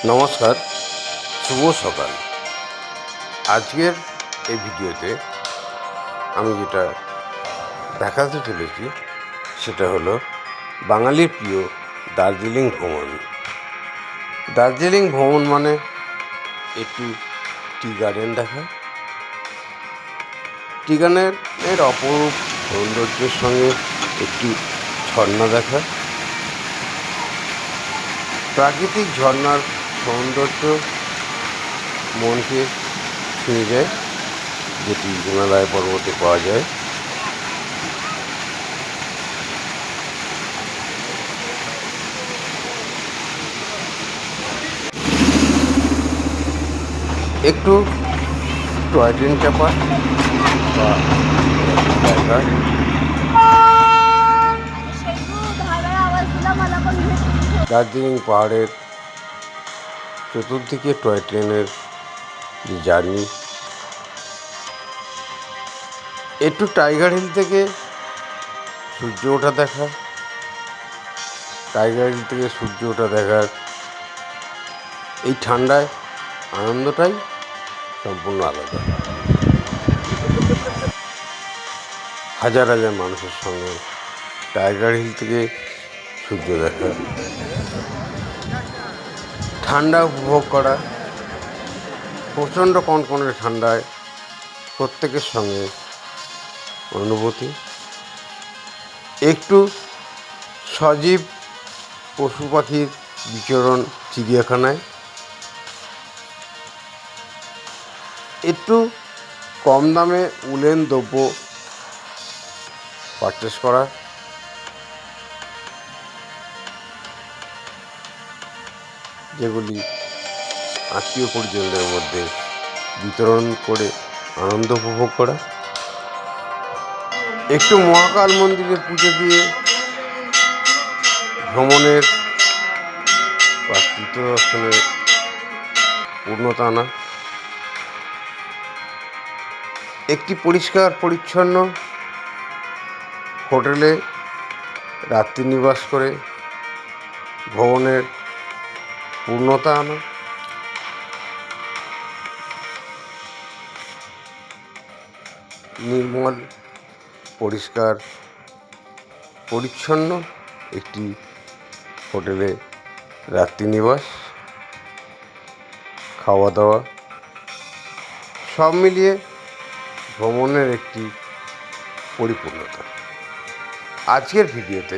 নমস্কার, শুভ সকাল। আজকের এই ভিডিওতে আমি যেটা দেখাতে চলেছি সেটা হলো বাঙালির প্রিয় দার্জিলিং ভ্রমণ। দার্জিলিং ভ্রমণ মানে একটু টি গার্ডেন দেখা, টি গার্ডেনের অপরূপ সৌন্দর্যের সঙ্গে একটি ঝর্ণা দেখা। প্রাকৃতিক ঝর্ণার সৌন্দর্য মনকে ছুঁয়ে যায়, যেটি হিমালয় পর্বতে পাওয়া যায়। একটু টয় ট্রেন চাপা বা জায়গা, দার্জিলিং পাহাড়ের চতুর্দিকে টয় ট্রেনের যে জার্নি, একটু টাইগার হিল থেকে সূর্য ওঠা দেখা, টাইগার হিল থেকে সূর্য ওঠা দেখার এই ঠান্ডায় আনন্দটাই সম্পূর্ণ আলাদা। হাজার হাজার মানুষের সঙ্গে টাইগার হিল থেকে সূর্য দেখা, ঠান্ডা উপভোগ করা, প্রচণ্ড কনকনে ঠান্ডায় প্রত্যেকের সঙ্গে অনুভূতি, একটু সজীব পশু পাখির বিচরণ চিড়িয়াখানায়, একটু কম দামে উলেন দ্রব্য পারচেস করা, যেগুলি আত্মীয় পরিজনদের মধ্যে বিতরণ করে আনন্দ উপভোগ করা, একটু মহাকাল মন্দিরে পুজো দিয়ে ভ্রমণের বা তীর্থদর্শনের পূর্ণতা আনা, একটি পরিষ্কার পরিচ্ছন্ন হোটেলে রাত্রি নিবাস করে ভ্রমণের পূর্ণতা আনা, নির্মল পরিষ্কার পরিচ্ছন্ন একটি হোটেলে রাত্রি নিবাস, খাওয়া দাওয়া সব মিলিয়ে ভ্রমণের একটি পরিপূর্ণতা। আজকের ভিডিওতে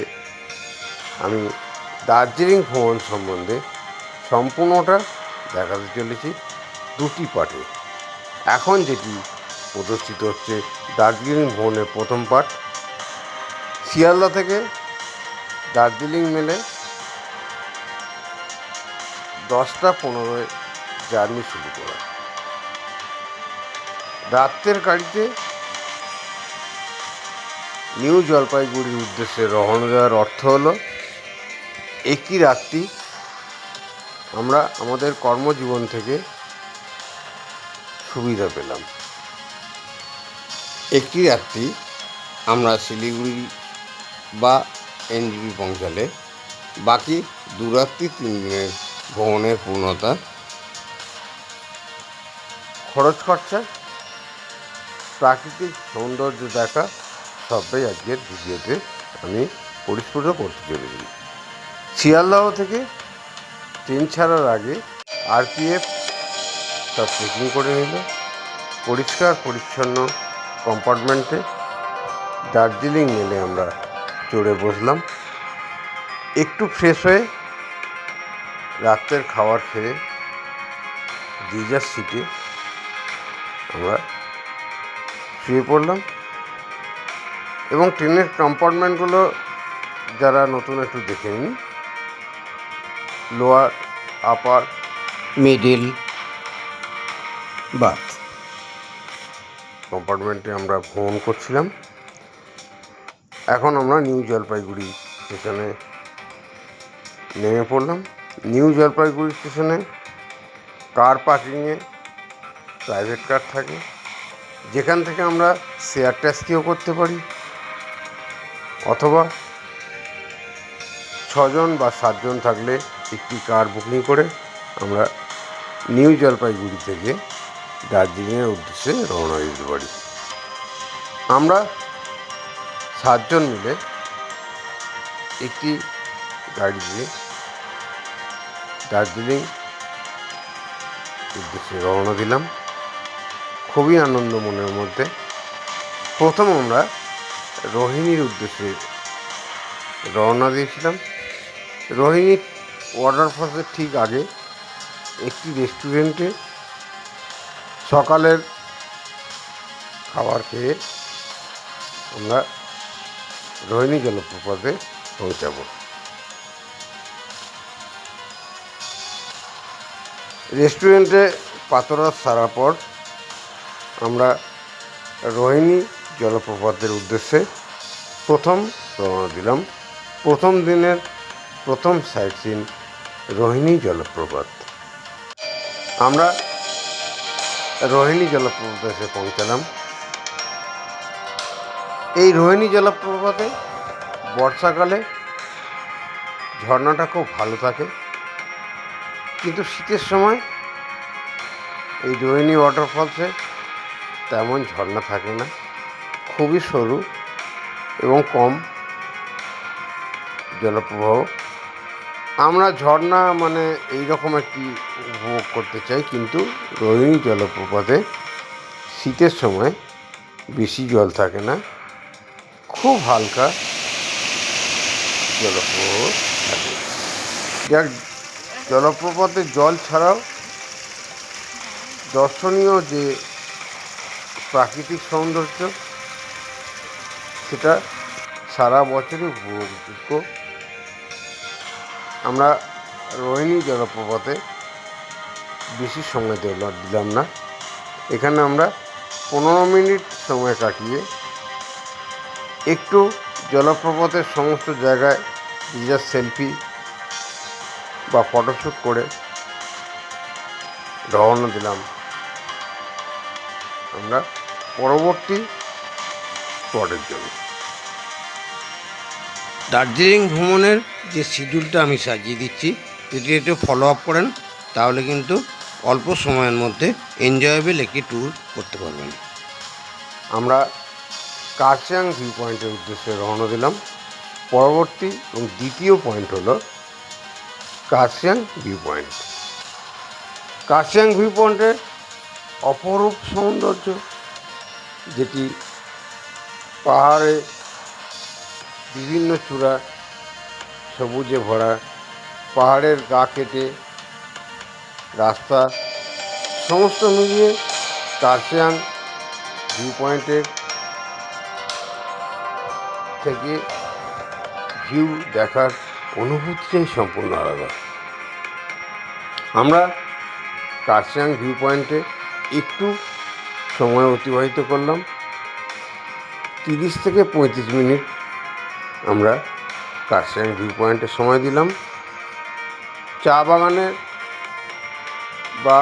আমি দার্জিলিং ভ্রমণ সম্বন্ধে সম্পূর্ণটা দেখাতে চলেছি দুটি পার্টে। এখন যেটি প্রদর্শিত হচ্ছে দার্জিলিং ভ্রমণের প্রথম পার্ট, শিয়ালদা থেকে দার্জিলিং মেলে 10টা 15 জার্নি শুরু করা। রাত্রের গাড়িতে নিউ জলপাইগুড়ির উদ্দেশ্যে রওনা দেওয়ার অর্থ হলো একই রাত্রি আমরা আমাদের কর্মজীবন থেকে সুবিধা পেলাম। একটি রাত্রি আমরা শিলিগুড়ি বা এনজেপি পৌঁছালে বাকি 2 রাত্রি 3 দিনের ভ্রমণের পূর্ণতা, খরচ খরচা, প্রাকৃতিক সৌন্দর্য দেখা সবটাই আজকের ভিডিওতে আমি পরিস্ফুট করতে চলেছি। শিয়ালদহ থেকে ট্রেন ছাড়ার আগে আরপিএফ সব চেকিং করে নিল। পরিষ্কার পরিচ্ছন্ন কম্পার্টমেন্টে দার্জিলিং মেলে আমরা চড়ে বসলাম। একটু ফ্রেশ হয়ে রাত্রের খাবার খেয়ে যে যার সিটে আমরা শুয়ে পড়লাম এবং ট্রেনের কম্পার্টমেন্টগুলো যারা নতুন একটু দেখে নিন, লোয়ার, আপার, মিডিল, বাথ কম্পার্টমেন্টে আমরা ভ্রমণ করছিলাম। এখন আমরা নিউ জলপাইগুড়ি স্টেশনে নেমে পড়লাম। নিউ জলপাইগুড়ি স্টেশনে কার পার্কিংয়ে প্রাইভেট কার থাকে, যেখান থেকে আমরা শেয়ার ট্যাক্সিও করতে পারি, অথবা 6 জন বা 7 জন থাকলে একটি কার বুকিং করে আমরা নিউ জলপাইগুড়ি থেকে দার্জিলিংয়ের উদ্দেশ্যে রওনা দিতে পারি। আমরা 7 জন মিলে একটি গাড়িতে দার্জিলিং উদ্দেশ্যে রওনা দিলাম, খুবই আনন্দ মনের মধ্যে। প্রথম আমরা রোহিণীর উদ্দেশ্যে রওনা দিয়েছিলাম। রোহিণী ওয়াটারফলসের ঠিক আগে একটি রেস্টুরেন্টে সকালের খাবার খেয়ে আমরা রোহিণী জলপ্রপাতে পৌঁছাব। রেস্টুরেন্টে পাতরাত সারার পর আমরা রোহিণী জলপ্রপাতের উদ্দেশ্যে প্রথম রওনা দিলাম। প্রথম দিনের প্রথম সাইট সিন রোহিণী জলপ্রপাত। আমরা রোহিণী জলপ্রপাতে এসে পৌঁছালাম। এই রোহিণী জলপ্রপাতে বর্ষাকালে ঝর্ণাটা খুব ভালো থাকে, কিন্তু শীতের সময় এই রোহিণী ওয়াটারফলসে তেমন ঝর্ণা থাকে না, খুবই সরু এবং কম জলপ্রবাহ। আমরা ঝর্ণা মানে এইরকম একটি উপভোগ করতে চাই, কিন্তু রোহিণী জলপ্রপাতে শীতের সময় বেশি জল থাকে না, খুব হালকা জলপ্রবাহ থাকে। যাক, জলপ্রপাতের জল ছাড়াও দর্শনীয় যে প্রাকৃতিক সৌন্দর্য সেটা সারা বছরই উপভোগযোগ্য। আমরা রোহিণী জলপ্রপাতে বেশি সময় দিলাম না। এখানে আমরা 15 মিনিট সময় কাটিয়ে একটু জলপ্রপাতের সমস্ত জায়গায় নিজের সেলফি বা ফটোশ্যুট করে রওনা দিলাম আমরা পরবর্তী স্পটের জন্য। দার্জিলিং ভ্রমণের যে শিডিউলটা আমি সাজিয়ে দিচ্ছি, যদি একটু ফলো আপ করেন তাহলে কিন্তু অল্প সময়ের মধ্যে এনজয়েবল একটি ট্যুর করতে পারবেন। আমরা কার্শিয়াং ভিউ পয়েন্টের উদ্দেশ্যে রওনা দিলাম। পরবর্তী এবং দ্বিতীয় পয়েন্ট হলো Kurseong view point. Kurseong view পয়েন্টের অপরূপ সৌন্দর্য, যেটি পাহাড়ে বিভিন্ন চূড়া সবুজে ভরা, পাহাড়ের গা কেটে রাস্তা, সমস্ত মিলিয়ে কার্শিয়াং ভিউ পয়েন্টের থেকে ভিউ দেখার অনুভূতিটাই সম্পূর্ণ আলাদা। আমরা কার্শিয়াং ভিউ পয়েন্টে একটু সময় অতিবাহিত করলাম। 30 থেকে 35 মিনিট আমরা কার্শিয়াং ভিউ পয়েন্টে সময় দিলাম। চা বাগানের বা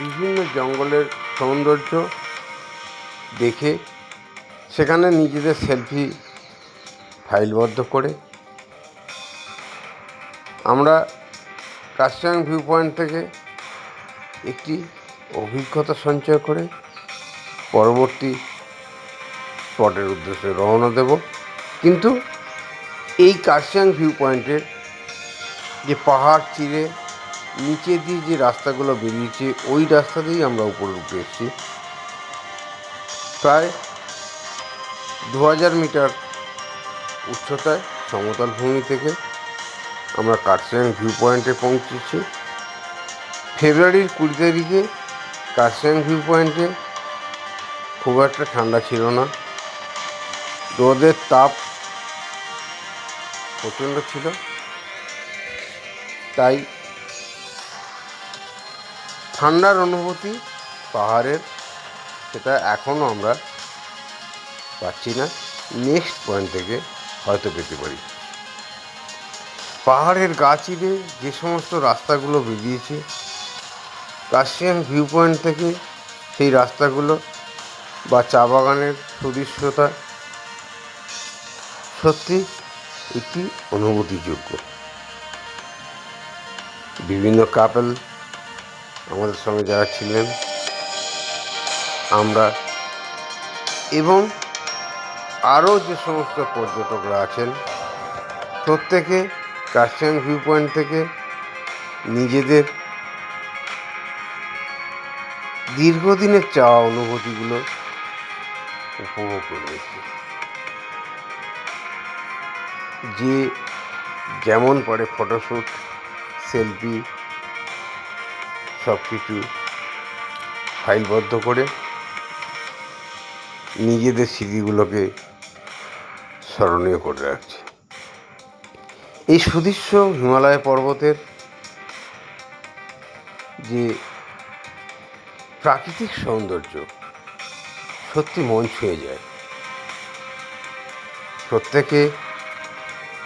বিভিন্ন জঙ্গলের সৌন্দর্য দেখে সেখানে নিজেদের সেলফি ফাইলবদ্ধ করে আমরা কার্শিয়াং ভিউ পয়েন্ট থেকে একটি অভিজ্ঞতা সঞ্চয় করে পরবর্তী স্পটের উদ্দেশ্যে রওনা দেব। কিন্তু এই কার্শিয়াং ভিউ পয়েন্টের যে পাহাড় চিরে নিচে দিয়ে যে রাস্তাগুলো বেরিয়েছে, ওই রাস্তা দিয়েই আমরা উপরে উঠে এসেছি। প্রায় 2000 মিটার উচ্চতায় সমতল ভূমি থেকে আমরা কার্শিয়াং ভিউ পয়েন্টে পৌঁছেছি। ফেব্রুয়ারির 20 তারিখে কার্শিয়াং ভিউ পয়েন্টে খুব একটা ঠান্ডা ছিল না, রোদের তাপ প্রচণ্ড ছিল, তাই ঠান্ডার অনুভূতি পাহাড়ের সেটা এখনও আমরা পাচ্ছি না। নেক্সট পয়েন্ট থেকে হয়তো পেতে পারি। পাহাড়ের গা চিরে যে সমস্ত রাস্তাগুলো বেরিয়েছে কার্শিয়াং ভিউ পয়েন্ট থেকে, সেই রাস্তাগুলো বা চা বাগানের সুদৃশ্যতা সত্যি একটি অনুভূতিযোগ্য। বিভিন্ন কাপল আমাদের সঙ্গে যারা ছিলেন, আমরা এবং আরও যে সমস্ত পর্যটকরা আছেন, প্রত্যেকে কার্শিয়াং ভিউ পয়েন্ট থেকে নিজেদের দীর্ঘদিনের চাওয়া অনুভূতিগুলো উপভোগ করেছে। যে যেমন পারে ফটোশ্যুট, সেলফি সব কিছু ফাইলবদ্ধ করে নিজেদের স্মৃতিগুলোকে স্মরণীয় করে রাখছে। এই সুদৃশ্য হিমালয় পর্বতের যে প্রাকৃতিক সৌন্দর্য সত্যি মন ছুঁয়ে যায়। প্রত্যেকে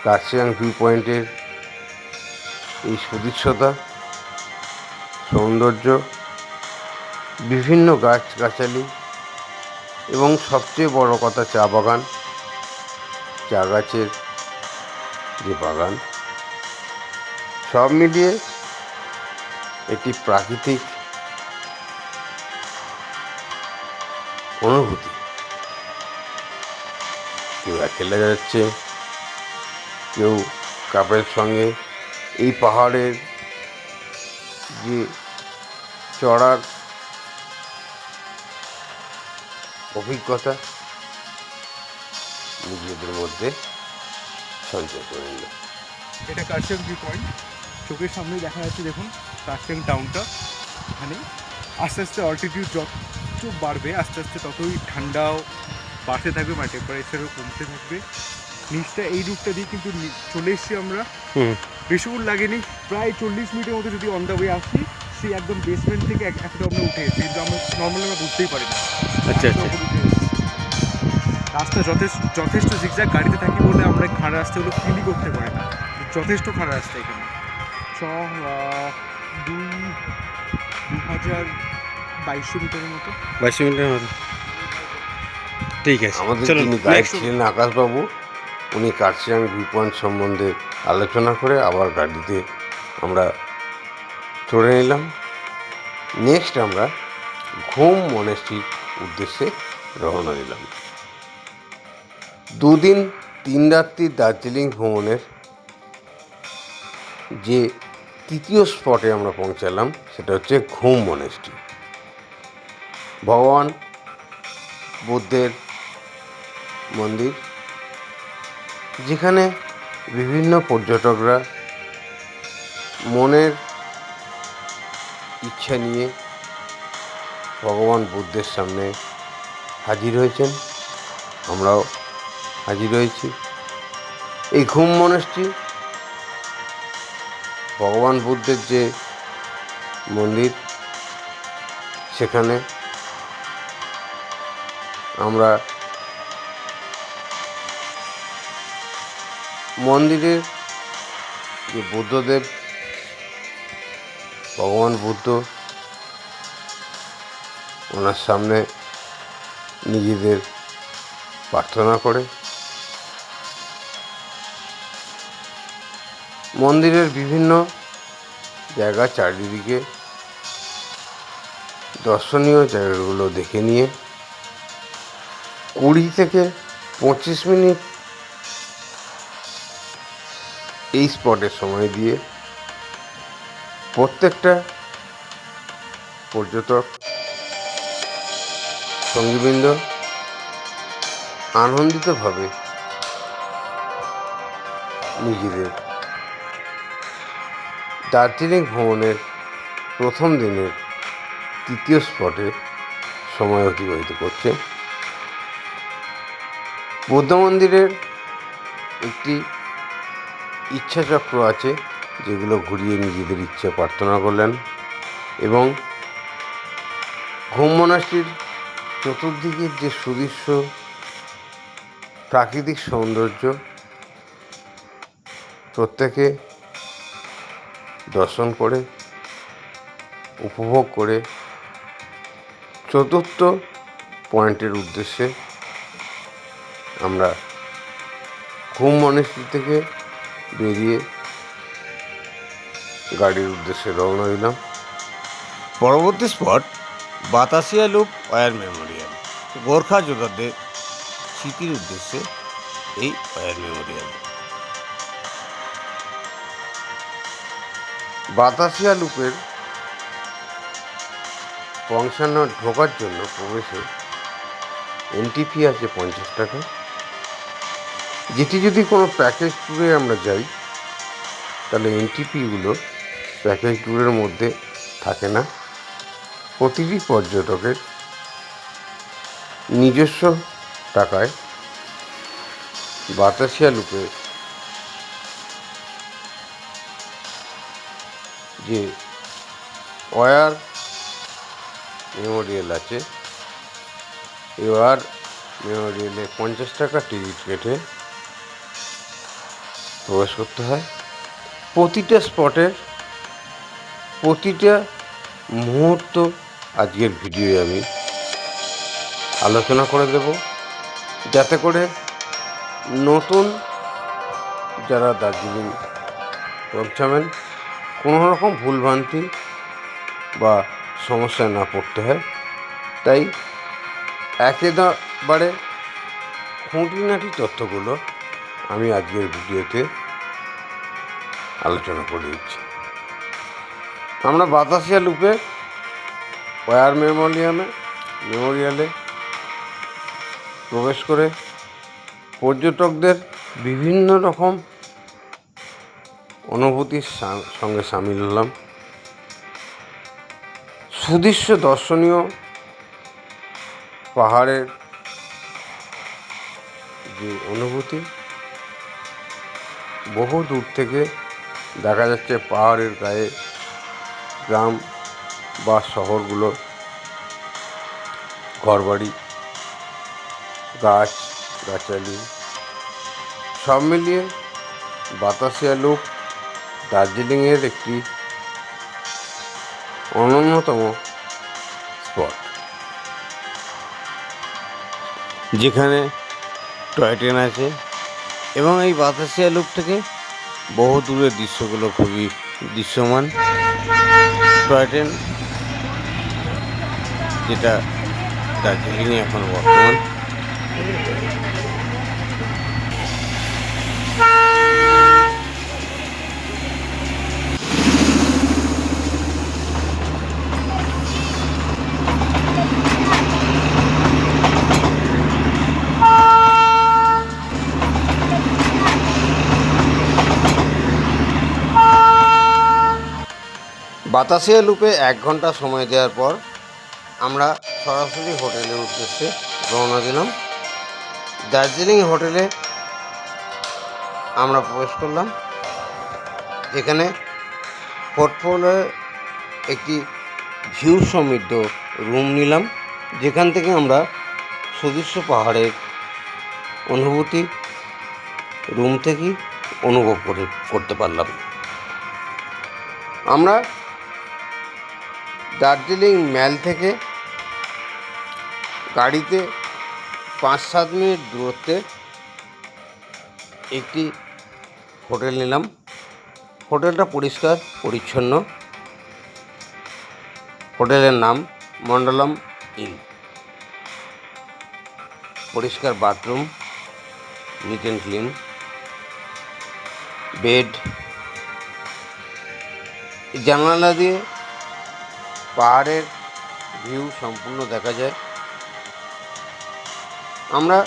কার্শিয়াং ভিউ পয়েন্টের এই সুদৃশ্যতা, সৌন্দর্য, বিভিন্ন গাছগাছালি এবং সবচেয়ে বড় কথা চা বাগান, চা গাছের যে বাগান, সব মিলিয়ে একটি প্রাকৃতিক অনুভূতি। কেউ একলা যাচ্ছে, কেউ কাপের সঙ্গে এই পাহাড়ের যে চড়ার অভিজ্ঞতা নিজেদের মধ্যে সঞ্চয় করে নিল। এটা কার্শিয়াং ভিউ পয়েন্ট, চোখের সামনেই দেখা যাচ্ছে। দেখুন কার্শিয়াং টাউনটা। এখানে আস্তে আস্তে অল্টিটিউড যত বাড়বে আস্তে আস্তে ততই ঠান্ডাও বাড়তে থাকবে, মানে টেম্পারেচারও কমতে থাকবে। নিচটা এই রুটটা দিয়ে কিন্তু চলে এসেছি আমরা। বেশিক্ষণ লাগেনি, প্রায় 40 মিনিটের মতো যদি অন দ্য ওয়ে আসি। সেই একদম বেসমেন্ট থেকে এতটা আমরা উঠে এসেছি, কিন্তু আমরা নর্মালি আমরা বুঝতেই পারি না। আচ্ছা আচ্ছা। রাস্তা যথেষ্ট জিগজ্যাগ, গাড়িতে থাকি বলে আমরা খাড়া রাস্তাগুলো ফিলই করতে পারি না। যথেষ্ট খাড়া রাস্তা এখানে। 2200 মিটারের মতো। 22 মিনিটের মতো, ঠিক আছে। আমাদের যিনি গাইড ছিলেন আকাশবাবু, উনি কার্শিয়াং ভিউ পয়েন্ট সম্বন্ধে আলোচনা করে আবার গাড়িতে আমরা চড়ে নিলাম। নেক্সট আমরা ঘুম মনেস্ট্রির উদ্দেশ্যে রওনা দিলাম। 2 দিন 3 রাত্রির দার্জিলিং ভ্রমণের যে তৃতীয় স্পটে আমরা পৌঁছালাম সেটা হচ্ছে ঘুম মনেস্ট্রি। ভগবান বুদ্ধের মন্দির, যেখানে বিভিন্ন পর্যটকরা মনের ইচ্ছা নিয়ে ভগবান বুদ্ধের সামনে হাজির হয়েছেন। আমরাও হাজির হয়েছি। এই ঘুম মনেস্ট্রি ভগবান বুদ্ধের যে মন্দির, সেখানে আমরা মন্দিরের যে বুদ্ধদেব, ভগবান বুদ্ধ, ওনার সামনে নিজেদের প্রার্থনা করে মন্দিরের বিভিন্ন জায়গা চারিদিকে দর্শনীয় জায়গাগুলো দেখে নিয়ে 20 থেকে 25 মিনিট এই স্পটে সময় দিয়ে প্রত্যেকটা পর্যটক সঙ্গীবৃন্দ আনন্দিতভাবে নিজেদের দার্জিলিং ভ্রমণের প্রথম দিনের তৃতীয় স্পটে সময় অতিবাহিত করছে। বুদ্ধ মন্দিরের একটি ইচ্ছাচক্র আছে, যেগুলো ঘুরিয়ে নিজেদের ইচ্ছে প্রার্থনা করলেন, এবং ঘুম মনাস্ট্রির চতুর্দিকের যে সুদৃশ্য প্রাকৃতিক সৌন্দর্য প্রত্যেকে দর্শন করে উপভোগ করে চতুর্থ পয়েন্টের উদ্দেশ্যে আমরা ঘুম মনেস্ট্রি থেকে বেরিয়ে গাড়ির উদ্দেশ্যে রওনা দিলাম। পরবর্তী spot Batasia loop war memorial. Gorkha যোদ্ধাদের স্মৃতির উদ্দেশ্যে এই ওয়্যার মেমোরিয়াল। বাতাসিয়া লুপের ফাংশনে ঢোকার জন্য প্রবেশে এন্ট্রি ফি আছে 50 টাকা, যেটি যদি কোনো প্যাকেজ ট্যুরে আমরা যাই তাহলে এন্ট্রি ফিগুলো প্যাকেজ ট্যুরের মধ্যে থাকে না। প্রতিটি পর্যটকের নিজস্ব টাকায় বাতাসিয়া লুপে যে ওয়্যার মেমোরিয়াল আছে, এই ওয়্যার মেমোরিয়ালে 50 টাকা টিকিট কেটে প্রবেশ করতে হয়। প্রতিটা স্পটের প্রতিটা মুহূর্ত আজকের ভিডিওয়ে আমি আলোচনা করে দেব, যাতে করে নতুন যারা দার্জিলিং পৌঁছাবেন কোনো রকম ভুলভ্রান্তি বা সমস্যায় না পড়তে হয়। তাই একেবারে খুঁটিনাটি তথ্যগুলো আমি আজকের ভিডিওতে আলোচনা করে দিচ্ছি। আমরা বাতাসিয়া লুপে ওয়্যার মেমোরিয়ালে প্রবেশ করে পর্যটকদের বিভিন্ন রকম অনুভূতির সঙ্গে সামিল হলাম। সুদৃশ্য দর্শনীয় পাহাড়ের যে অনুভূতি, বহু দূর থেকে দেখা যাচ্ছে পাহাড়ের গায়ে গ্রাম বা শহরগুলোর ঘরবাড়ি, গাছগাছালি সব মিলিয়ে বাতাসিয়া লুপ দার্জিলিংয়ের একটি অন্যতম স্পট, যেখানে টয় ট্রেন আছে এবং এই বাতাসিয়া লুপ থেকে বহু দূরের দৃশ্যগুলো খুবই দৃশ্যমান। টয় ট্রেন যেটা দার্জিলিংয়ে এখন বর্তমান। বাতাসিয়া লুপে 1 ঘন্টা সময় দেওয়ার পর আমরা সরাসরি হোটেলের উদ্দেশ্যে রওনা দিলাম। দার্জিলিং হোটেলে আমরা প্রবেশ করলাম, যেখানে পোর্টফোলিওর একটি ভিউ সমৃদ্ধ রুম নিলাম, যেখান থেকে আমরা সুদৃশ্য পাহাড়ের অনুভূতি রুম থেকেই অনুভব করতে পারলাম। আমরা দার্জিলিং ম্যাল থেকে গাড়িতে 5-7 মিনিট দূরত্বে একটি হোটেল নিলাম। হোটেলটা পরিষ্কার পরিচ্ছন্ন। হোটেলের নাম মন্ডলম ইন। পরিষ্কার bathroom, neat and clean, bed. জানালা দিয়ে পাহাড়ের ভিউ সম্পূর্ণ দেখা যায়। আমরা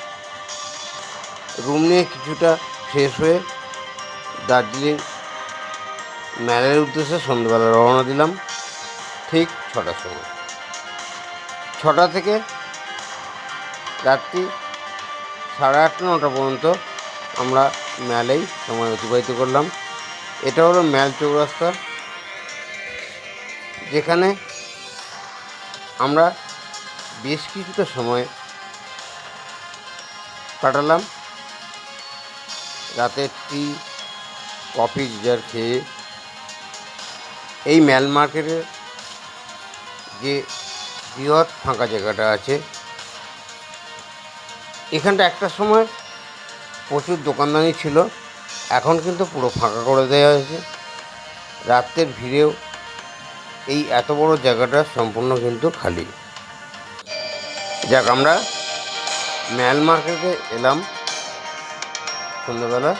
রুম নিয়ে কিছুটা ফ্রেশ হয়ে দার্জিলিং ম্যালের উদ্দেশ্যে সন্ধ্যেবেলা রওনা দিলাম ঠিক 6টার সময়। 6টা থেকে রাত্রি 8:30-9টা পর্যন্ত আমরা ম্যালেই সময় অতিবাহিত করলাম। এটা হলো ম্যাল চৌরাস্তা, যেখানে আমরা বেশ কিছুটা সময় কাটালাম। রাতের টি, কফি জার খেয়ে এই ম্যাল মার্কেটের যে বৃহৎ ফাঁকা জায়গাটা আছে, এখানটা একটা সময় প্রচুর দোকানদানি ছিল, এখন কিন্তু পুরো ফাঁকা করে দেওয়া হয়েছে। রাত্রের ভিড়েও এই এত বড় জায়গাটা সম্পূর্ণ কিন্তু খালি। যাক, আমরা ম্যাল মার্কেটে এলাম সন্ধ্যেবেলা,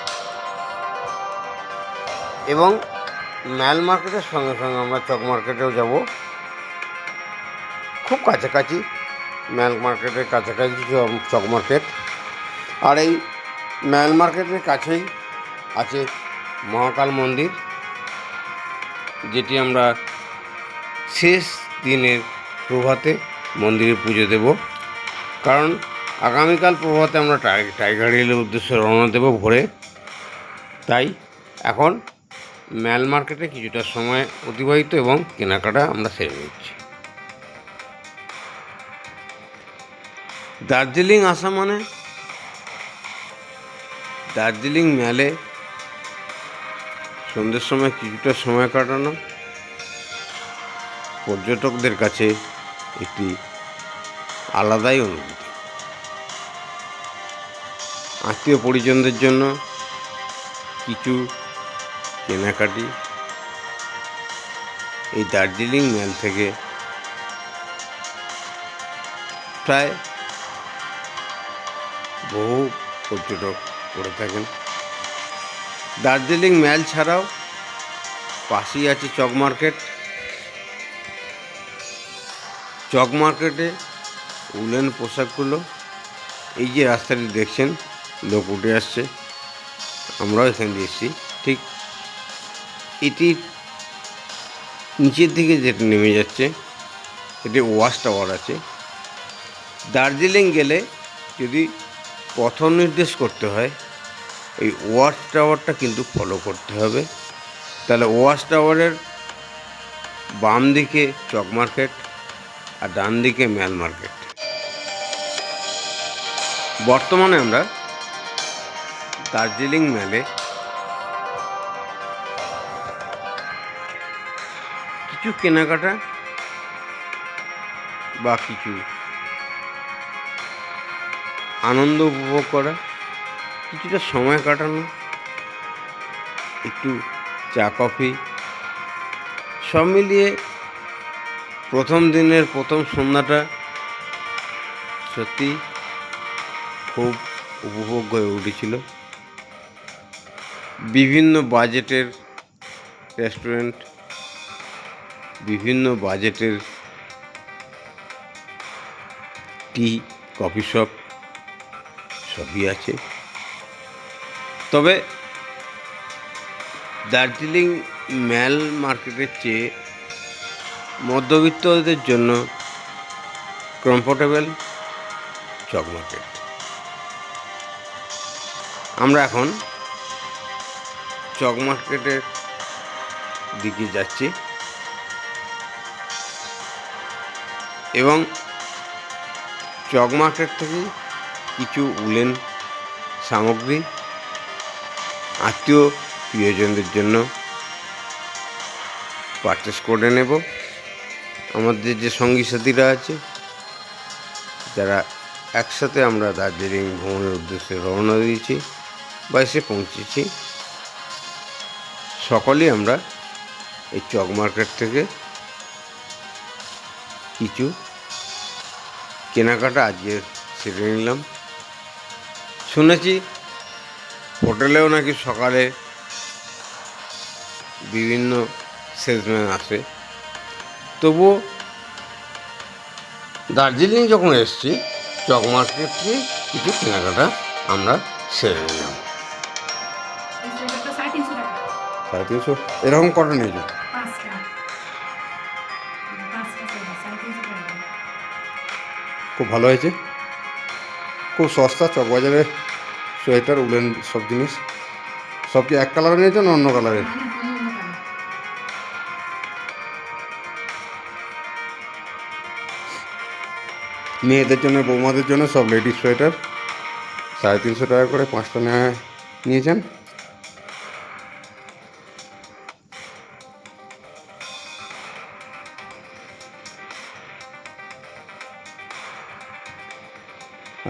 এবং ম্যাল মার্কেটের সঙ্গে সঙ্গে আমরা চক মার্কেটেও যাব। খুব কাছাকাছি, ম্যাল মার্কেটের কাছাকাছি চক মার্কেট। আর এই ম্যাল মার্কেটের কাছেই আছে মহাকাল মন্দির, যেটি আমরা শেষ দিনের প্রভাতে মন্দিরে পুজো দেব। কারণ আগামীকাল প্রভাতে আমরা টাইগার হিলের উদ্দেশ্যে রওনা দেব ভোরে। তাই এখন ম্যাল মার্কেটে কিছুটা সময় অতিবাহিত এবং কেনাকাটা আমরা সেরে নিচ্ছি। দার্জিলিং আসা মানে দার্জিলিং ম্যালে সন্ধ্যের সময় কিছুটা সময় কাটানো পর্যটকদের কাছে একটি আলাদাই অনুভূতি। আত্মীয় পরিজনদের জন্য কিছু কেনাকাটি এই দার্জিলিং ম্যাল থেকে প্রায় বহু পর্যটক করে থাকেন। দার্জিলিং ম্যাল ছাড়াও পাশেই আছে চক মার্কেট। চক মার্কেটে উলেন পোশাকগুলো, এই যে রাস্তাটি দেখছেন লোক উঠে আসছে, আমরাও এখান দিয়ে এসেছি, ঠিক এটির নিচের দিকে যেটা নেমে যাচ্ছে এটি ওয়াচ টাওয়ার আছে। দার্জিলিং গেলে যদি পথ নির্দেশ করতে হয় এই ওয়াচ টাওয়ারটা কিন্তু ফলো করতে হবে। তাহলে ওয়াচ টাওয়ারের বাম দিকে চক মার্কেট আর ডান দিকে ম্যাল মার্কেট। বর্তমানে আমরা দার্জিলিং ম্যালে কিছু কেনাকাটা বা কিছু আনন্দ উপভোগ করা, কিছুটা সময় কাটানো, একটু চা কফি, সব মিলিয়ে প্রথম দিনের প্রথম সন্ধ্যাটা সত্যি খুব উপভোগ্য হয়ে উঠেছিল। বিভিন্ন বাজেটের রেস্টুরেন্ট, বিভিন্ন বাজেটের টি কফি শপ সবই আছে। তবে দার্জিলিং ম্যাল মার্কেটের চেয়ে মধ্যবিত্তদের জন্য কমফোর্টেবল চক মার্কেট। আমরা এখন চক মার্কেটের দিকে যাচ্ছি এবং চক মার্কেট থেকে কিছু উলেন সামগ্রী আত্মীয় প্রিয়জনদের জন্য পারচেস করে নেব। আমাদের যে সঙ্গী সাথীরা আছে, যারা একসাথে আমরা দার্জিলিং ভ্রমণের উদ্দেশ্যে রওনা দিয়েছি বা এসে পৌঁছেছি, সকলেই আমরা এই চক মার্কেট থেকে কিছু কেনাকাটা আজকে সেরে নিলাম। শুনেছি হোটেলেও নাকি সকালে বিভিন্ন সেলসম্যান আসে, তবুও দার্জিলিং যখন এসেছি চক মার্কেট থেকে কিছু কেনাকাটা আমরা সেরে নিলাম। 350 এরকম কটা নিয়েছো? খুব ভালো হয়েছে, খুব সস্তা। চকবাজারে সোয়েটার উলেন সব জিনিস সব কি এক কালারে নিয়েছো না অন্য কালারের? মেয়েদের জন্য, বৌমাদের জন্য সব লেডিস সোয়েটার 350 টাকা করে 5টা নিয়েছেন।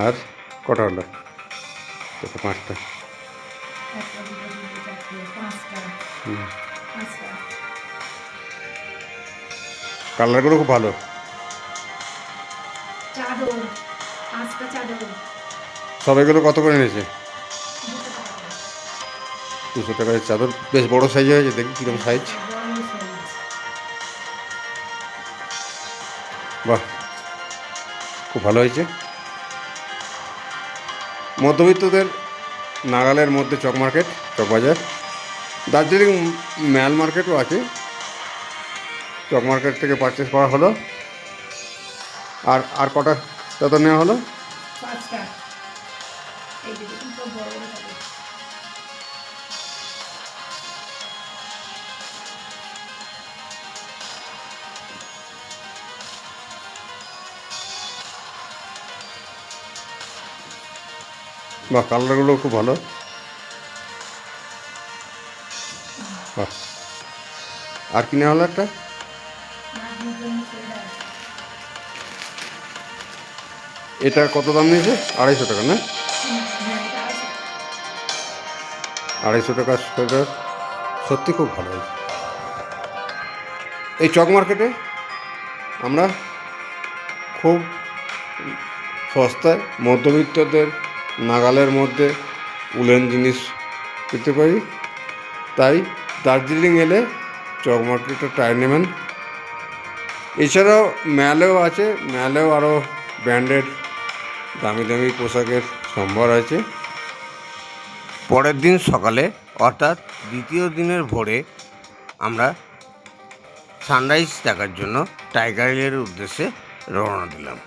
আর কটা হলো? তো 5টা। কালারগুলো খুব ভালো। চাদর 5টা চাদর সব এগুলো কত করে নিয়েছে? 200 টাকা করে। 200 টাকার চাদর, বেশ বড় সাইজ হয়েছে, দেখি কীরকম সাইজ। বড় size। বাহ, খুব ভালো হয়েছে। মধ্যবিত্তদের নাগালের মধ্যে চক মার্কেট, চক বাজার। দার্জিলিং ম্যাল মার্কেটও আছে, চক মার্কেট থেকে পারচেস করা হলো। আর আর কটা চাদর নেওয়া হলো? 5টা। এই যে দেখুন সব বড় বড় চাদর। বাহ, কালারগুলো খুব ভালো। বাহ, আর কি নেওয়া হলো একটা? নাতনির জন্য সোয়েটার। এটা কত দাম নিয়েছে? 250 টাকা না? হ্যাঁ, এটা আছে। 250 টাকার সোয়েটার সত্যি খুব ভালো হয়েছে। এই চক মার্কেটে আমরা খুব সস্তায় মধ্যবিত্তদের নাগালের মধ্যে উলেন জিনিস পেতে পারি। তাই দার্জিলিং এলে চক মার্কেটে ট্রাই নেবেন। এছাড়াও ম্যালেও আছে, ম্যালেও আরও ব্র্যান্ডেড দামি দামি পোশাকের সম্ভার আছে। পরের দিন সকালে অর্থাৎ দ্বিতীয় দিনের ভোরে আমরা সানরাইজ দেখার জন্য টাইগার হিলের উদ্দেশ্যে রওনা দিলাম।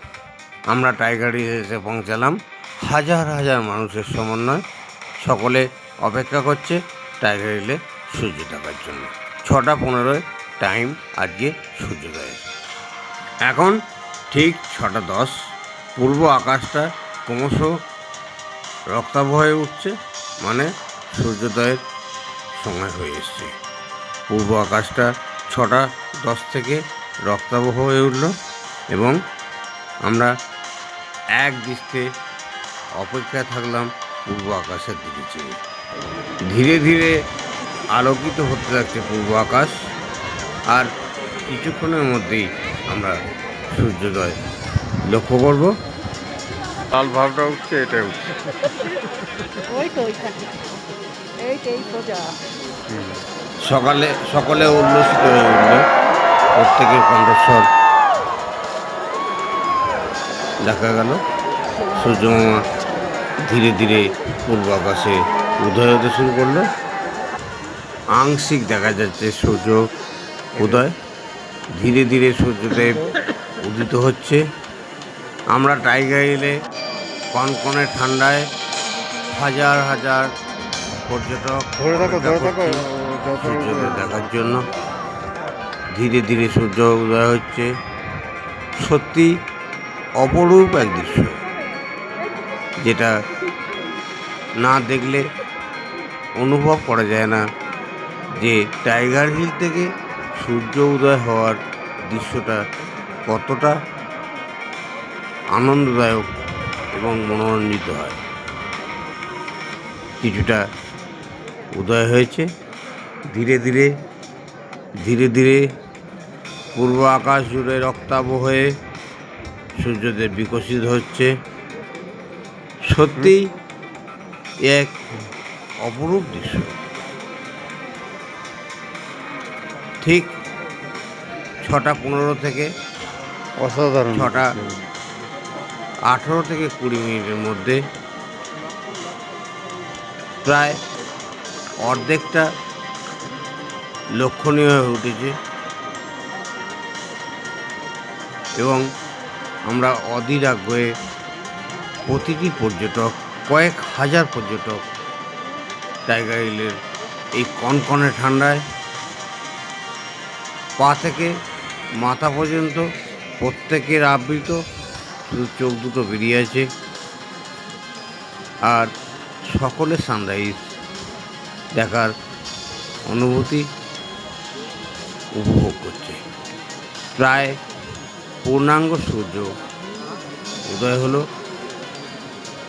আমরা টাইগার হিলে এসে পৌঁছালাম। হাজার হাজার মানুষের সমন্বয়, সকলে অপেক্ষা করছে টাইগার হিলে সূর্য দেখার জন্য। 6:15 টাইম আজকে সূর্যোদয়ের। এখন ঠিক 6:10। পূর্ব আকাশটা ক্রমশ রক্তাভ হয়ে উঠছে, মানে সূর্যোদয়ের সময় হয়ে এসছে। পূর্ব আকাশটা 6:10 থেকে রক্তাভ হয়ে উঠল এবং আমরা এক দৃষ্টে অপেক্ষায় থাকলাম পূর্ব আকাশের দিকে চেয়ে। ধীরে ধীরে আলোকিত হতে থাকছে পূর্ব আকাশ, আর কিছুক্ষণের মধ্যেই আমরা সূর্যোদয় লক্ষ্য করব। লাল ভাবটা উঠছে, এটা উঠছে। ওই তো ওইখানে এই সোজা। সকলে উল্লসিত হয়ে উঠল, প্রত্যেকের কণ্ঠস্বর দেখা গেল। সূর্যমামা ধীরে ধীরে পূর্ব আকাশে উদয় হতে শুরু করলো। আংশিক দেখা যাচ্ছে সূর্য উদয়। ধীরে ধীরে সূর্যদেব উদিত হচ্ছে। আমরা টাইগার হিলে কনকনে ঠান্ডায় হাজার হাজার পর্যটক সূর্যোদয় দেখার জন্য। ধীরে ধীরে সূর্য উদয় হচ্ছে। সত্যি অপরূপ এক দৃশ্য, যেটা না দেখলে অনুভব করা যায় না যে টাইগার হিল থেকে সূর্য উদয় হওয়ার দৃশ্যটা কতটা আনন্দদায়ক এবং মনোরঞ্জিত হয়। কিছুটা উদয় হয়েছে। ধীরে ধীরে ধীরে ধীরে পূর্ব আকাশ জুড়ে রক্তাভ হয়ে সূর্যদেব বিকশিত হচ্ছে। সত্যিই এক অপরূপ দৃশ্য। ঠিক 6:15 থেকে অসাধারণ। 6:18 থেকে 20 মিনিটের মধ্যে প্রায় অর্ধেকটা লক্ষণীয় হয়ে উঠেছে এবং আমরা অধীর আগ্রহে প্রতিটি পর্যটক, কয়েক হাজার পর্যটক টাইগার হিলের এই কনকনে ঠান্ডায় পা থেকে মাথা পর্যন্ত প্রত্যেকের আবৃত, শুধু চোখ দুটো বেরিয়ে আছে, আর সকলে সানরাইজ দেখার অনুভূতি উপভোগ করছে। প্রায় পূর্ণাঙ্গ সূর্য উদয় হলো।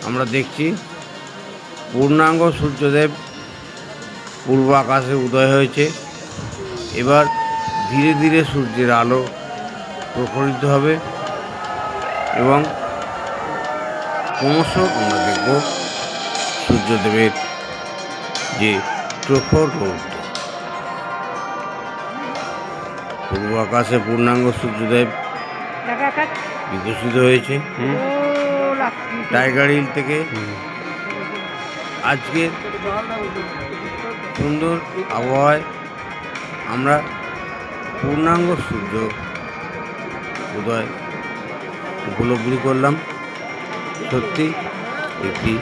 আমরা দেখছি পূর্ণাঙ্গ সূর্যদেব পূর্ব আকাশে উদয় হয়েছে। এবার ধীরে ধীরে সূর্যের আলো প্রখরিত হবে এবং ক্রমশ আমরা দেখব সূর্যদেবের যে প্রখর রৌদ্র। পূর্ব আকাশে পূর্ণাঙ্গ সূর্যদেব দেখা আকাশ বিকশিত হয়েছে। টাইগার হিল থেকে আজকে সুন্দর আবহাওয়ায় আমরা পূর্ণাঙ্গ সূর্য উদয় উপলব্ধি করলাম। সত্যি একটি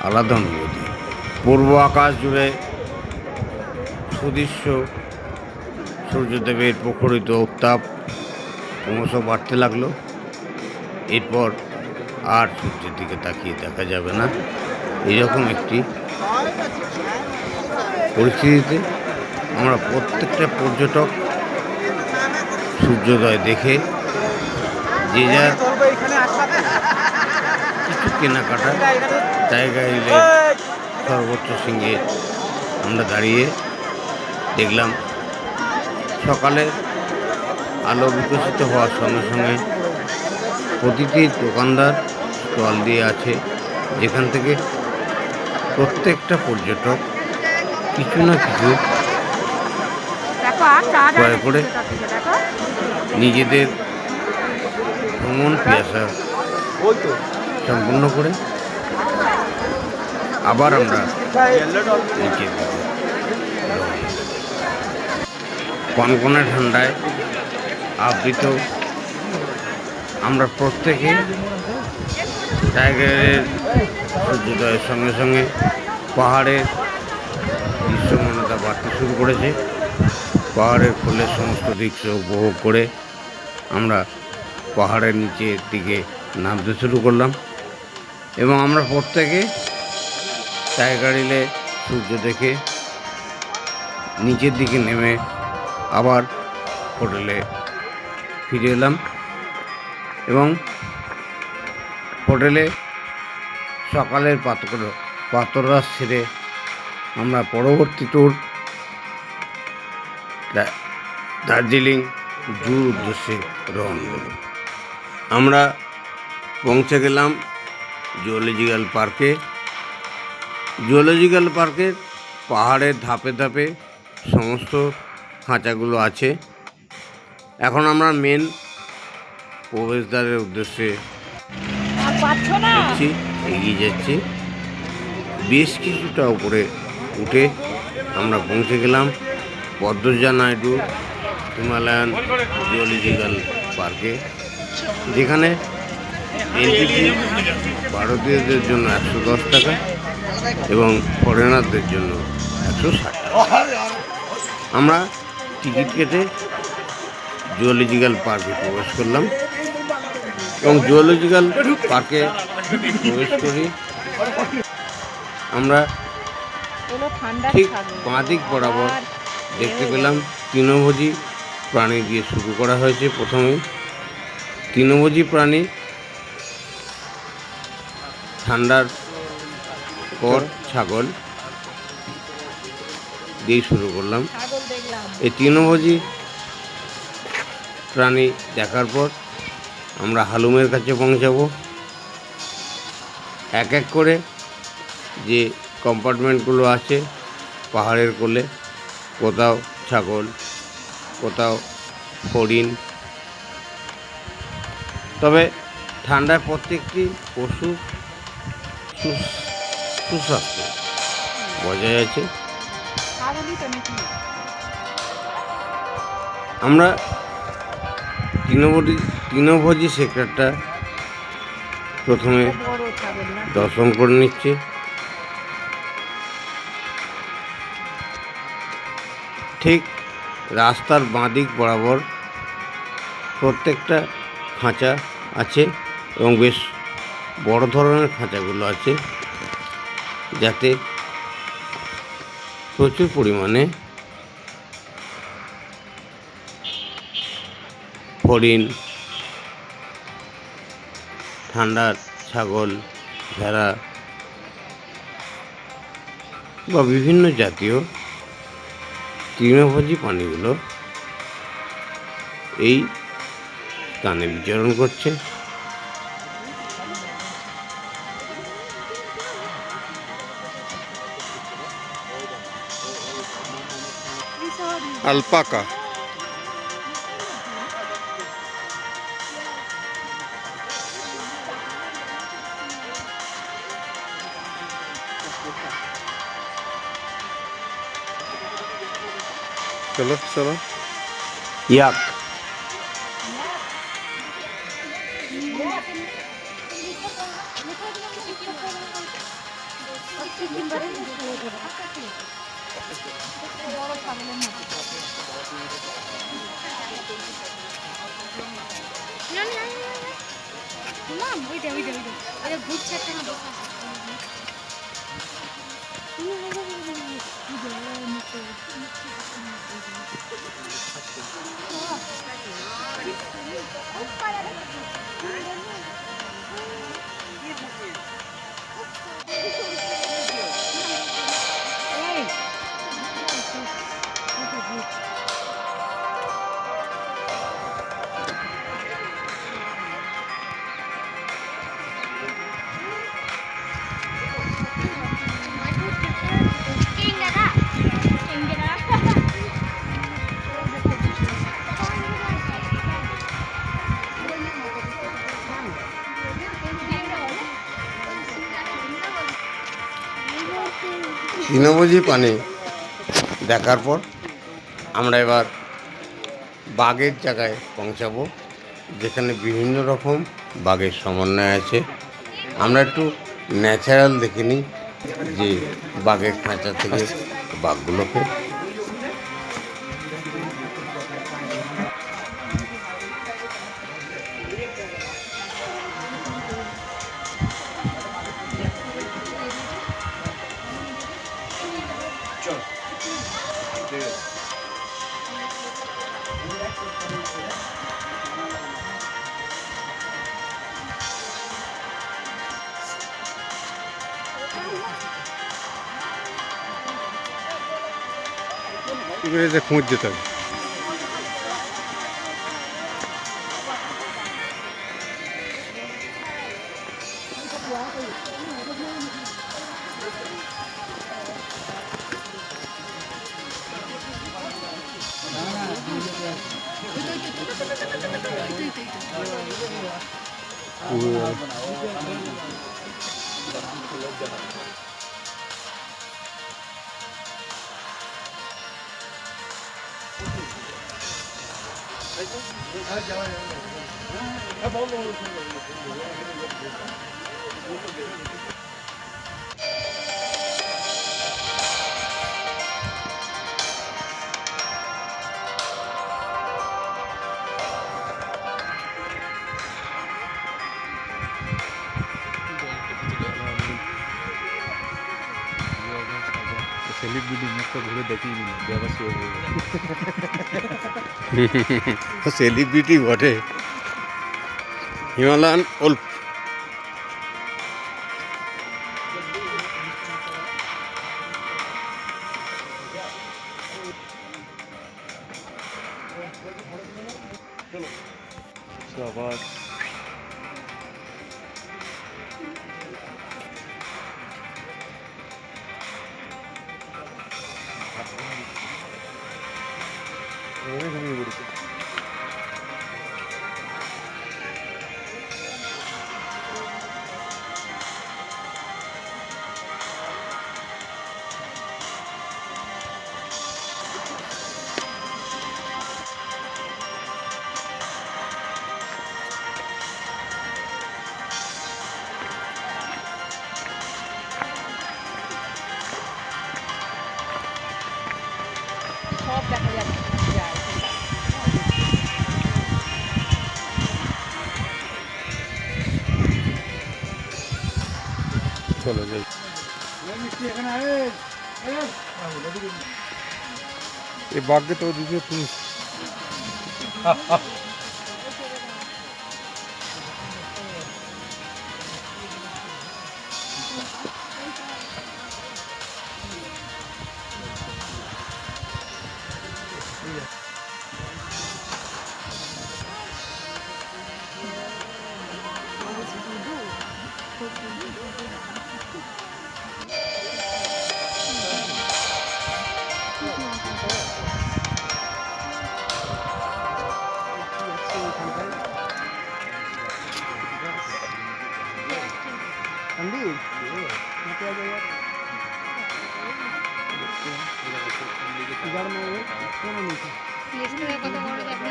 আলাদা অনুভূতি। পূর্ব আকাশ জুড়ে সুদৃশ্য সূর্যদেবের প্রখরিত উত্তাপ ক্রমশ বাড়তে লাগলো। এরপর আর সূর্যের দিকে তাকিয়ে দেখা যাবে না। এরকম একটি পরিস্থিতিতে আমরা প্রত্যেকটা পর্যটক সূর্যোদয় দেখে যে যার কিছু কেনাকাটা টাইগার হিলের সর্বোচ্চ শৃঙ্গে আমরা দাঁড়িয়ে দেখলাম। সকালে আলো বিকশিত হওয়ার সঙ্গে সঙ্গে প্রতিটি দোকানদার স্টল দিয়ে আছে, যেখান থেকে প্রত্যেকটা পর্যটক কিছু না কিছু ক্রয় করে নিজেদের ভ্রমণ পিয়াসা সম্পূর্ণ করে আবার আমরা নিচের দিকে কনকনে ঠান্ডায় আবৃত আমরা প্রত্যেকে টাইগারের সূর্যোদয়ের সঙ্গে সঙ্গে পাহাড়ের দৃশ্যমানতা বাড়তে শুরু করেছে। পাহাড়ের কোলের সমস্ত দৃশ্য উপভোগ করে আমরা পাহাড়ের নিচের দিকে নামতে শুরু করলাম এবং আমরা প্রত্যেকে টাইগার হিলে সূর্য দেখে নিচের দিকে নেমে আবার হোটেলে ফিরে এলাম এবং হোটেলে সকালের প্রাতরাশ ছেড়ে আমরা পরবর্তী ট্যুর দার্জিলিং জুর উদ্দেশ্যে রওনা দেব। আমরা পৌঁছে গেলাম জুওলজিক্যাল পার্কে। জুওলজিক্যাল পার্কের পাহাড়ের ধাপে ধাপে সমস্ত খাঁচাগুলো আছে। এখন আমরা মেন প্রবেশদ্বারের উদ্দেশ্যে এগিয়ে যাচ্ছি। বেশ কিছুটা উপরে উঠে আমরা পৌঁছে গেলাম পদ্মজা নাইডু হিমালয়ান জুওলজিক্যাল পার্কে, যেখানে এন্ট্রি ভারতীয়দের জন্য 110 টাকা এবং ফরেনারদের জন্য 160 টাকা। আমরা টিকিট কেটে জুওলজিক্যাল পার্কে প্রবেশ করলাম এবং জুওলজিক্যাল পার্কে প্রবেশ করি আমরা ঠিক বাঁদিক বরাবর দেখতে পেলাম তৃণভোজী প্রাণী দিয়ে শুরু করা হয়েছে। প্রথমে তৃণভোজী প্রাণী ঠান্ডার পর ছাগল দিয়ে শুরু করলাম। এই তৃণভোজী প্রাণী দেখার পর আমরা হালুমের কাছে পৌঁছাবো। এক এক করে যে কম্পার্টমেন্টগুলো আছে পাহাড়ের কোলে, কোথাও ছাগল, কোথাও হরিণ, তবে ঠান্ডায় প্রত্যেকটি পশু সুস্বাস্থ্য বজায় আছে। আমরা তৃণভোজী সেক্টরটা প্রথমে দর্শন করে নিচ্ছি। ঠিক রাস্তার বাঁদিক বরাবর প্রত্যেকটা খাঁচা আছে এবং বেশ বড় ধরনের খাঁচাগুলো আছে, যাতে প্রচুর পরিমাণে হরিণ, ঠান্ডার ছাগল, ভেড়া বা বিভিন্ন জাতীয় তৃণভোজী প্রাণীগুলো এই স্থানে বিচরণ করছে। আলপাকা। চলো চলো। ইয়াক। ঘুরছে একটা না বসে তৃণভোজী প্রাণী দেখার পর আমরা এবার বাঘের জায়গায় পৌঁছাবো, যেখানে বিভিন্ন রকম বাঘের সমন্বয় আছে। আমরা একটু ন্যাচারাল দেখে নিই যে বাঘের খাঁচা থেকে বাঘগুলোকে। এবারে যে খোঁজ যেতে হবে। সেলিব্রিটি মুখটা ঘুরে দেখিয়ে নিল দেওয়া সেলিব্রিটি বটে। Himalayan wolf. আবার সব দেখা যাচ্ছে যায়। চলো যাই। এই বাঘকে তো দিতে তুমি লেজটা কত বড় দেখো।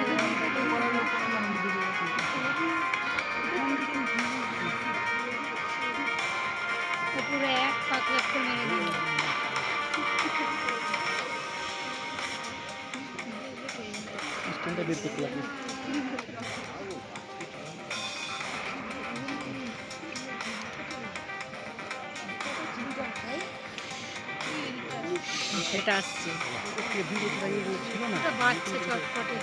পুরো এক পাতলা করে মেরে দিল। সেটা আসছে, ওটা বাচ্চা চটপটে।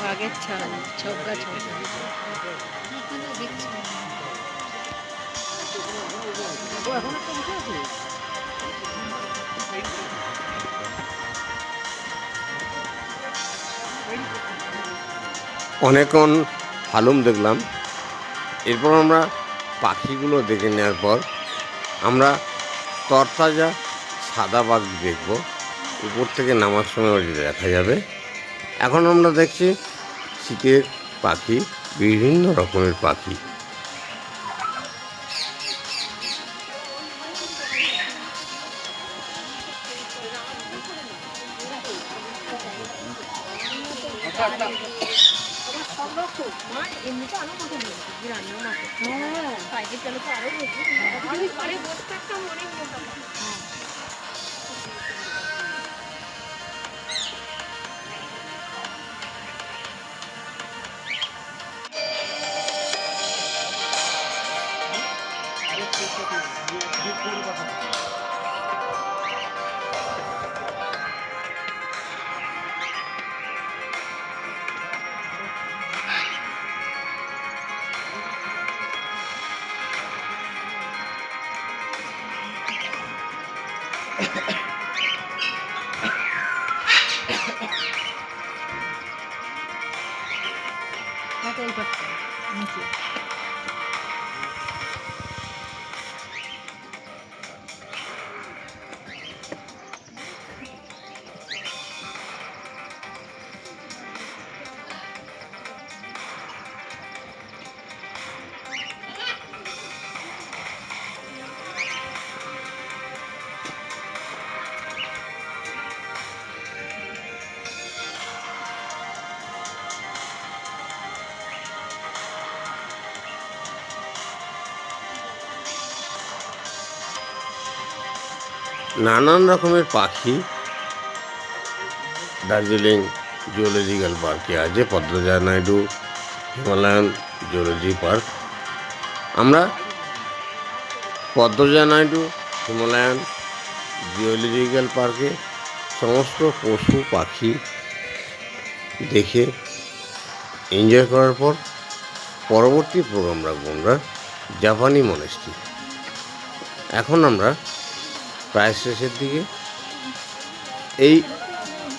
বাঘের ছাল, ছগ্গা ছগ্গা দেখছি। অনেকক্ষণ হালুম দেখলাম। এরপর আমরা পাখিগুলো দেখে নেওয়ার পর আমরা তরতাজা সাদা বাঘ দেখব। উপর থেকে নামার সময় ওই দেখা যাবে। এখন আমরা দেখছি শীতের পাখি, বিভিন্ন রকমের পাখি। নানান রকমের পাখি দার্জিলিং জুওলজিক্যাল পার্কে আছে। Padmaja Naidu Himalayan zoology park. আমরা পদ্মজা নাইডু হিমালয়ান জিওলজিক্যাল পার্কে সমস্ত পশু পাখি দেখে এনজয় করার পর পরবর্তী প্রোগ্রাম রাখবো আমরা জাপানি মনেস্ট্রি। এখন আমরা প্রায় শেষের দিকে। এই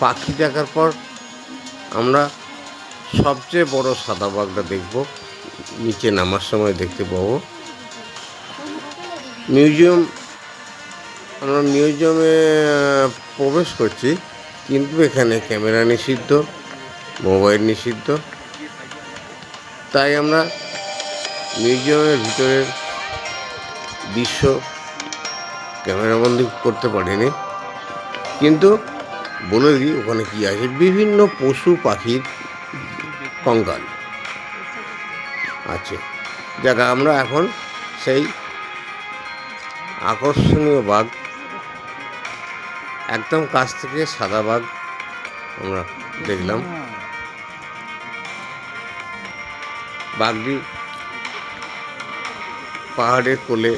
পাখি দেখার পর আমরা সবচেয়ে বড় সাদা বাঘটা দেখব, নিচে নামার সময় দেখতে পাবো। আমরা মিউজিয়ামে প্রবেশ করছি, কিন্তু এখানে ক্যামেরা নিষিদ্ধ, মোবাইল নিষিদ্ধ। তাই আমরা মিউজিয়ামের ভিতরের দৃশ্য ক্যামেরাবন্দি করতে পারিনি। কিন্তু বলে দিই ওখানে কী আছে, বিভিন্ন পশু পাখির কঙ্কাল আছে। যাকে আমরা এখন সেই আকর্ষণীয় বাঘ, একদম কাছ থেকে সাদা বাঘ আমরা দেখলাম। বাঘটি পাহাড়ের কোলে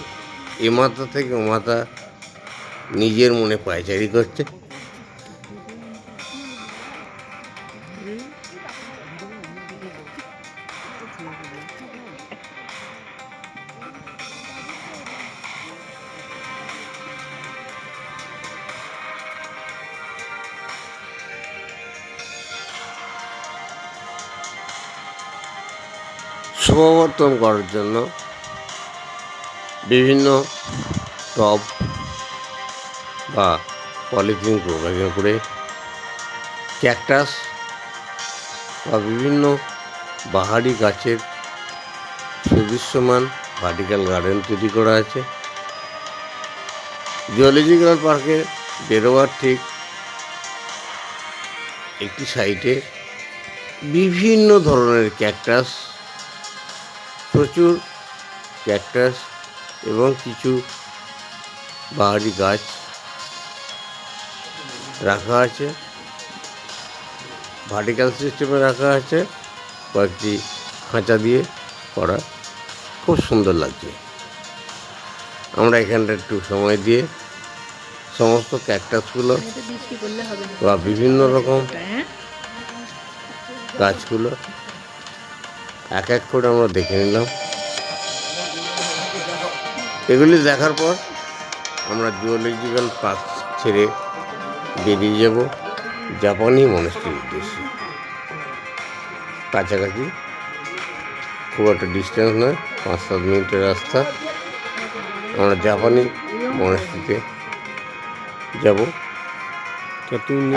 এ মাথা থেকে ও মাথা নিজের মনে পায়চারি করছে। শোভাবর্ধন করার জন্য বিভিন্ন টব বা পলিথিন ব্যবহার করে ক্যাকটাস বা বিভিন্ন বাহারি গাছের সুদৃশ্যমান ভার্টিক্যাল গার্ডেন তৈরি করা আছে। জুলজিক্যাল পার্কে বেরোবার ঠিক একটি সাইডে বিভিন্ন ধরনের ক্যাকটাস, প্রচুর ক্যাকটাস এবং কিছু বাহারি গাছ রাখা আছে, ভার্টিক্যাল সিস্টেমে রাখা আছে, কয়েকটি খাঁচা দিয়ে করা, খুব সুন্দর লাগছে। আমরা এখানটা একটু সময় দিয়ে সমস্ত ক্যাকটাসগুলো এটা বৃষ্টি করলে হবে না। বা বিভিন্ন রকম হ্যাঁ গাছগুলো এক এক করে আমরা দেখে নিলাম। এগুলি দেখার পর আমরা জুলজিক্যাল পার্ক ছেড়ে বেরিয়ে যাব জাপানি মনেস্ট্রির উদ্দেশ্যে। কাছাকাছি, খুব একটা ডিস্টেন্স নয়, 5-7 মিনিটের রাস্তা। আমরা জাপানি মনেস্ট্রিতে যাব।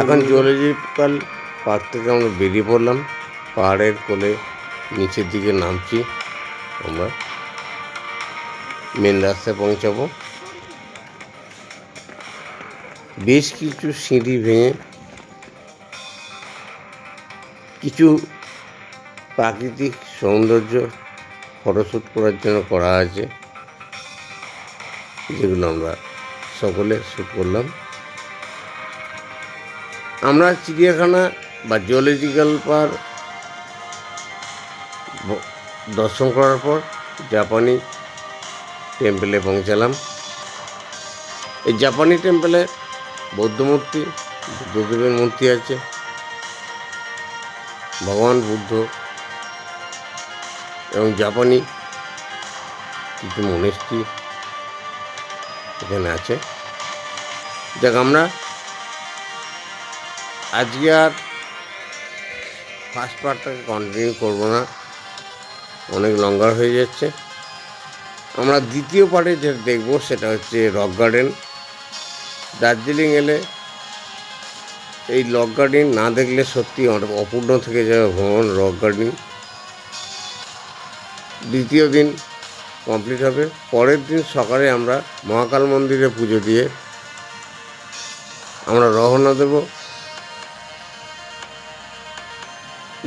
এখন জুলজিক্যাল পার্ক থেকে আমরা বেরিয়ে পড়লাম, পাহাড়ের কোলে নিচের দিকে নামছি। আমরা মেন রাস্তায় পৌঁছাবো। বেশ কিছু সিঁড়ি ভেঙে কিছু প্রাকৃতিক সৌন্দর্য ফটোশ্যুট করার জন্য করা আছে, যেগুলো আমরা সকলে শ্যুট করলাম। আমরা চিড়িয়াখানা বা জুলজিক্যাল পার্ক দর্শন করার পর জাপানি টেম্পেলে পৌঁছালাম। এই জাপানি টেম্পেলে বৌদ্ধ মূর্তি, বুদ্ধদেবের মূর্তি আছে, ভগবান বুদ্ধ এবং জাপানি কিছু মনেস্ট্রি এখানে আছে। দেখ, আমরা আজকে আর ফার্স্ট পার্টটাকে কন্টিনিউ করবো না, অনেক লঙ্গার হয়ে যাচ্ছে। আমরা দ্বিতীয় পার্টে যেটা দেখবো সেটা হচ্ছে রক গার্ডেন। দার্জিলিং এলে এই রক গার্ডেন না দেখলে সত্যি অপূর্ণ থেকে যাবে ভ্রমণ। রক গার্ডেন দ্বিতীয় দিন কমপ্লিট হবে। পরের দিন সকালে আমরা মহাকাল মন্দিরে পুজো দিয়ে আমরা রওনা দেব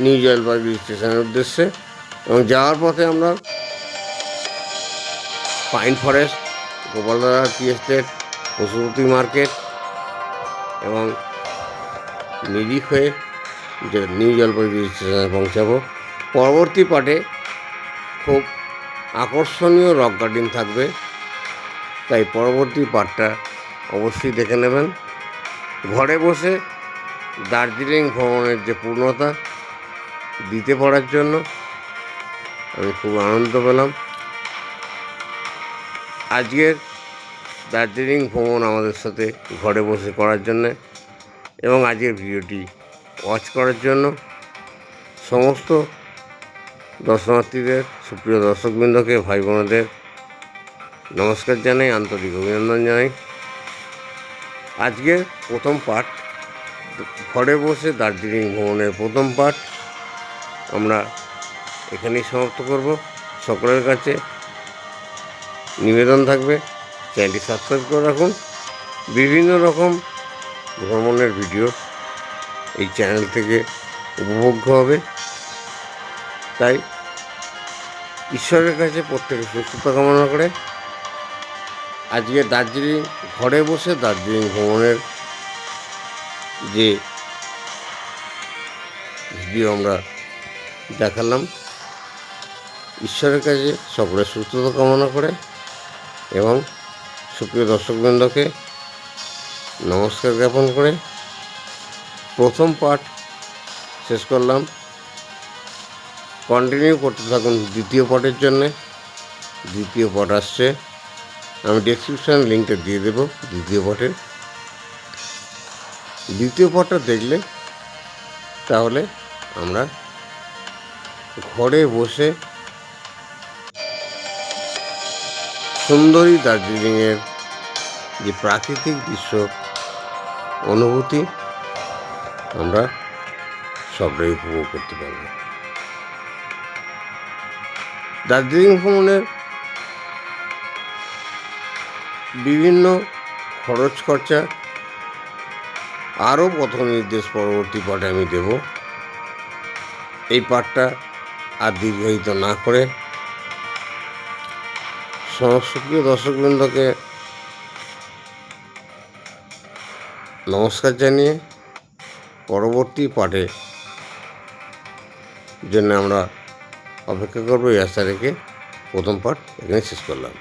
নিউ জলপাইগুড়ি স্টেশনের উদ্দেশ্যে। এবং যাওয়ার পথে আমরা pine forest, Gopaldhara tea estate, Pashupati market এবং মিরিক হয়ে নিউ জলপাইগুড়ি স্টেশনে পৌঁছাবো। পরবর্তী পার্টে খুব আকর্ষণীয় রক গার্ডেন থাকবে, তাই পরবর্তী পার্টটা অবশ্যই দেখে নেবেন। ঘরে বসে দার্জিলিং ভ্রমণের যে পূর্ণতা দিতে পারার জন্য আমি খুব আনন্দ পেলাম। আজকের দার্জিলিং ভ্রমণ আমাদের সাথে ঘরে বসে করার জন্যে এবং আজকের ভিডিওটি ওয়াচ করার জন্য সমস্ত দর্শনার্থীদের, সুপ্রিয় দর্শকবৃন্দকে, ভাই বোনেদের নমস্কার জানাই, আন্তরিক অভিনন্দন জানাই। আজকের প্রথম পার্ট, ঘরে বসে দার্জিলিং ভ্রমণের প্রথম পার্ট আমরা এখানেই সমাপ্ত করব। সকলের কাছে নিবেদন থাকবে চ্যানেলটি সাবস্ক্রাইব করে রাখুন। বিভিন্ন রকম ভ্রমণের ভিডিও এই চ্যানেল থেকে উপভোগ্য হবে। তাই ঈশ্বরের কাছে প্রত্যেকের সুস্থতা কামনা করে আজকে দার্জিলিং, ঘরে বসে দার্জিলিং ভ্রমণের যে ভিডিও আমরা দেখালাম, ঈশ্বরের কাছে সকলের সুস্থতা কামনা করে এবং সুপ্রিয় দর্শকবৃন্দকে নমস্কার জ্ঞাপন করে প্রথম পার্ট শেষ করলাম। কন্টিনিউ করতে থাকুন দ্বিতীয় পার্টের জন্যে। দ্বিতীয় পার্ট আসছে, আমি ডেসক্রিপশান লিঙ্কটা দিয়ে দেবো দ্বিতীয় পার্টের। দ্বিতীয় পার্টটা দেখলে তাহলে আমরা ঘরে বসে সুন্দরী দার্জিলিংয়ের যে প্রাকৃতিক দৃশ্য অনুভূতি আমরা সবটাই উপভোগ করতে পারব। দার্জিলিং ভ্রমণের বিভিন্ন খরচ খরচা আরও পথ নির্দেশ পরবর্তী পাঠে আমি দেব। এই পাঠটা আর দীর্ঘায়িত না করে সুপ্রিয় দর্শকবৃন্দকে নমস্কার জানিয়ে পরবর্তী পাঠে জন্য আমরা অপেক্ষা করবো এই আশা রেখে প্রথম পাঠ এখানে শেষ করলাম।